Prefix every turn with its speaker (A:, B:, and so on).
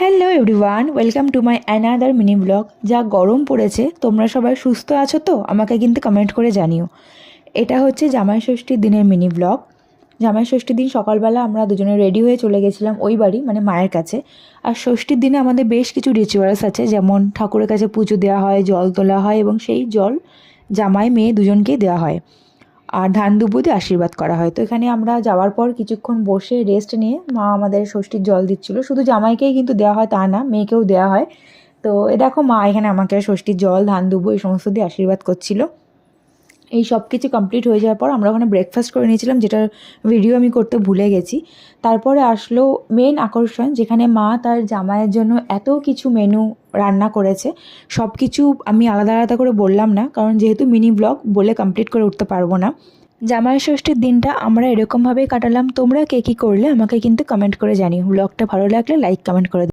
A: Hello everyone, welcome to my another mini blog. যা গরম পড়েছে, তোমরা সবাই সুস্থ আছো তো? আমাকে কিন্তু কমেন্ট করে জানিও। এটা হচ্ছে জামাই ষষ্ঠীর দিনের মিনি ব্লগ। জামাই ষষ্ঠীর দিন সকালবেলা আমরা দুজনে রেডি হয়ে চলে গেছিলাম ওই বাড়ি, মানে মায়ের কাছে। আর ষষ্ঠীর দিনে আমাদের বেশ কিছু রিচুয়ালস আছে, যেমন ঠাকুরের কাছে পুজো দেওয়া হয়, জল তোলা হয় এবং সেই জল জামাই মেয়ে দুজনকেই দেওয়া হয়। আর ধান দুব্বো দিয়ে আশীর্বাদ করা হয়। তো এখানে আমরা যাওয়ার পর কিছুক্ষণ বসে রেস্ট নিয়ে মা আমাদের ষষ্ঠীর জল দিচ্ছিল। শুধু জামাইকেই কিন্তু দেওয়া হয় তা না, মেয়েকেও দেওয়া হয়। তো এ দেখো মা এখানে আমাকে ষষ্ঠীর জল, ধান দুব্বো এই সমস্ত দিয়ে আশীর্বাদ করছিল। এই সব কিছু কমপ্লিট হয়ে যাওয়ার পর আমরা ওখানে ব্রেকফাস্ট করে নিয়েছিলাম, যেটার ভিডিও আমি করতে ভুলে গেছি। তারপরে আসলো মেন আকর্ষণ, যেখানে মা তার জামাইয়ের জন্য এত কিছু মেনু রান্না করেছে। সব কিছু আমি আলাদা আলাদা করে বললাম না, কারণ যেহেতু মিনি ব্লগ বলে কমপ্লিট করে উঠতে পারবো না। জামাই ষষ্ঠীর দিনটা আমরা এরকমভাবেই কাটালাম। তোমরা কে কী করলে আমাকে কিন্তু কমেন্ট করে জানিও। ব্লগটা ভালো লাগলে লাইক কমেন্ট করে